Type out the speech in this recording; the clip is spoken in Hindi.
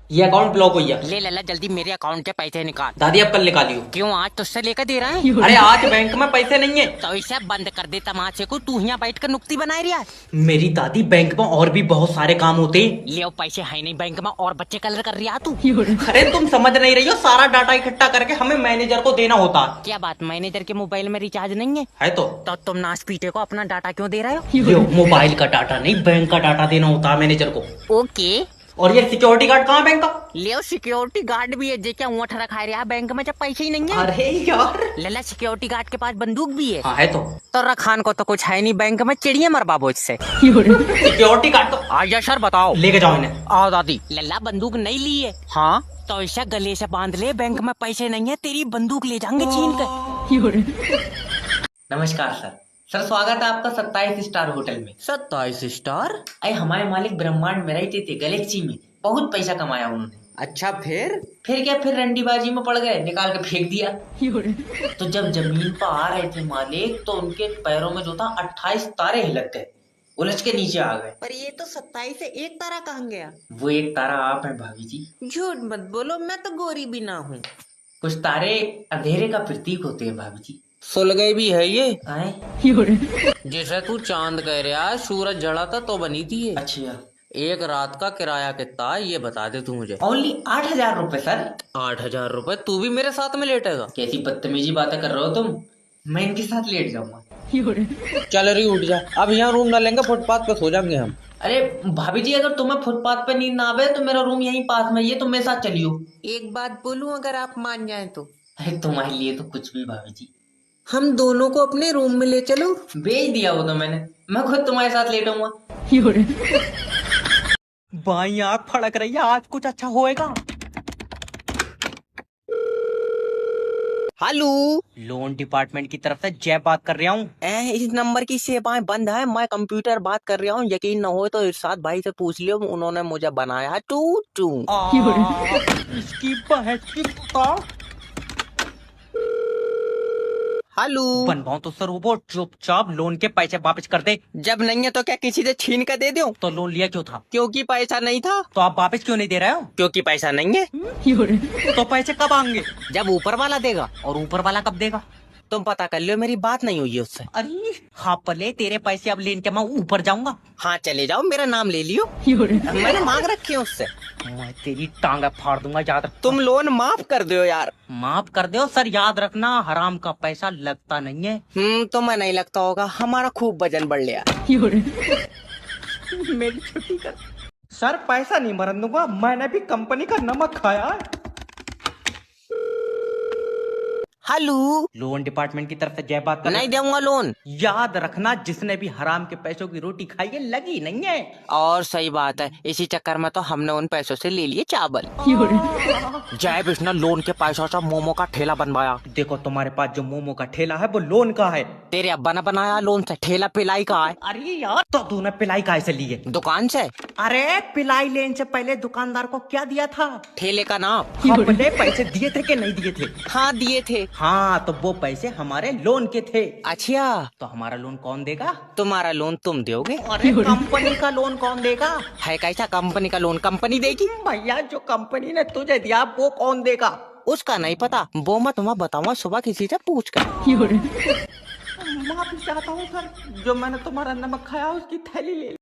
ये अकाउंट ब्लॉक हुई है। ले लल्ला जल्दी मेरे अकाउंट के पैसे निकाल। दादी अब कल निकालियो। क्यों आज तुझसे लेकर दे रहा है? अरे आज बैंक में पैसे नहीं है। तो इसे बंद कर दे तमाशे को, तू यहाँ बैठ कर नुक्ती बनाए रहा है। मेरी दादी बैंक में और भी बहुत सारे काम होते हैं। ले पैसे है नहीं बैंक में और बच्चे कलर कर रहा तू। अरे तुम समझ नहीं रही हो, सारा डाटा इकट्ठा करके हमें मैनेजर को देना होता है। क्या बात, मैनेजर के मोबाइल में रिचार्ज नहीं है? है तो तुम नाश पीटे को अपना डाटा क्यों दे रहे हो? यो, मोबाइल का डाटा नहीं, बैंक का डाटा देना होता है मैनेजर को। ओके। और ये सिक्योरिटी गार्ड कहाँ बैंक का? ले सिक्योरिटी गार्ड भी है जे क्या ऊँट रखा रहा बैंक में जब पैसे ही नहीं है। अरे यार लल्ला सिक्योरिटी गार्ड के पास बंदूक भी है। हाँ है तो रखान को तो कुछ है नहीं बैंक में, चिड़िया मरबा बोझ से। सिक्योरिटी गार्ड तो आजा सर बताओ। लेके जाओ इन्हें। आओ दादी। लल्ला बंदूक नहीं ली है? हाँ। तो ऐसा गले से बांध ले, बैंक में पैसे नहीं है तेरी बंदूक ले जाएंगे छीन कर। नमस्कार सर। सर स्वागत है आपका 27 स्टार होटल में। 27 स्टार? अरे हमारे मालिक ब्रह्मांड में रहते थे, गैलेक्सी में बहुत पैसा कमाया उन्होंने। अच्छा फिर क्या, फिर रंडीबाजी में पड़ गए, निकाल के फेंक दिया। तो जब जमीन पर आ रहे थे मालिक, तो उनके पैरों में जो था 28 तारे हिलक गए, उलझ के नीचे आ गए। पर ये तो 27 से एक तारा कहाँ गया? वो एक तारा आप हैं भाभी जी। झूठ मत बोलो, मैं तो गोरी भी ना हूँ। कुछ तारे अंधेरे का प्रतीक होते हैं भाभी जी। सुलगई भी है ये। आए? जैसे तू चांद कह रहा है, सूरज जड़ा था तो बनी थी ये। अच्छा, एक रात का किराया कितना है ये बता दे तू मुझे। ओनली 8,000 रुपए सर। 8,000 रुपए? तू भी मेरे साथ में लेटेगा? कैसी बदतमीजी बातें कर रहे हो तुम, मैं इनके साथ लेट जाऊंगा। चल रही उठ जा, अब यहाँ रूम ना लेंगे, फुटपाथ पे सो जाएंगे हम। अरे भाभी जी, अगर तुम्हें फुटपाथ पे नींद ना आवे तो मेरा रूम यहीं पास में ही है, तुम मेरे साथ चलियो। एक बात बोलूं, अगर आप मान जाए तो? अरे तुम्हारे लिए तो कुछ भी भाभी जी। हम दोनों को अपने रूम में ले चलो। भेज दिया वो तो मैंने, मैं खुद तुम्हारे साथ लेटूंगा। बाई आँख फड़क रही है, आज कुछ अच्छा होएगा। हेलो, लोन डिपार्टमेंट की तरफ से जय बात कर रहा हूँ। इस नंबर की सेवाएं बंद है, मैं कंप्यूटर बात कर रहा हूँ। यकीन न हो तो इरशाद भाई से पूछ लियो, उन्होंने मुझे बनाया है टू टू। इसकी बहस की कुत्ता। हेलो, बनवाओ तो सर रोबोट, चुपचाप लोन के पैसे वापस कर दे। जब नहीं है तो क्या किसी से छीन कर दे दूं? तो लोन लिया क्यों था? क्योंकि पैसा नहीं था। तो आप वापस क्यों नहीं दे रहे हो? क्योंकि पैसा नहीं है। तो पैसे कब आएंगे? जब ऊपर वाला देगा। और ऊपर वाला कब देगा? तुम पता कर लियो, मेरी बात नहीं हुई है उससे। अरे हाँ पले, तेरे पैसे अब लेन के मैं ऊपर जाऊंगा। हाँ चले जाओ, मेरा नाम ले लियो। मैंने मांग रखी है उससे। मैं तेरी टांगा फाड़ दूंगा, याद रख। तुम लोन माफ कर दो यार। माफ कर दो सर, याद रखना हराम का पैसा लगता नहीं है। तुम्हें नहीं लगता होगा, हमारा खूब वजन बढ़ लिया। मेरी छुट्टी कर सर, पैसा नहीं मरन दूंगा, मैंने भी कंपनी का नमक खाया है। हेलो, लोन डिपार्टमेंट की तरफ से जय बात कर। नहीं दूंगा लोन। याद रखना, जिसने भी हराम के पैसों की रोटी खाई है लगी नहीं है। और सही बात है, इसी चक्कर में तो हमने उन पैसों से ले लिए चावल। जय विष्णु लोन के पैसों से मोमो का ठेला बनवाया। देखो तुम्हारे पास जो मोमो का ठेला है वो लोन का है। तेरे अब्बा ने बनाया लोन से, ठेला पिलाई का है। अरे यार, तो तूने पिलाई काहे से ली है? दुकान से। अरे पिलाई लेने से पहले दुकानदार को क्या दिया था? ठेले का नाम। अपने पैसे दिए थे कि नहीं दिए थे? हाँ दिए थे। हाँ तो वो पैसे हमारे लोन के थे। अच्छा, तो हमारा लोन कौन देगा? तुम्हारा लोन तुम दोगे। अरे कंपनी का लोन कौन देगा? है कैसा कंपनी का लोन कंपनी देगी? भैया जो कंपनी ने तुझे दिया वो कौन देगा? उसका नहीं पता, वो मैं तुम्हें बताऊंगा सुबह किसी से पूछ कर। माफी चाहता हूँ सर, जो मैंने तुम्हारा नमक खाया उसकी थैली ले ली।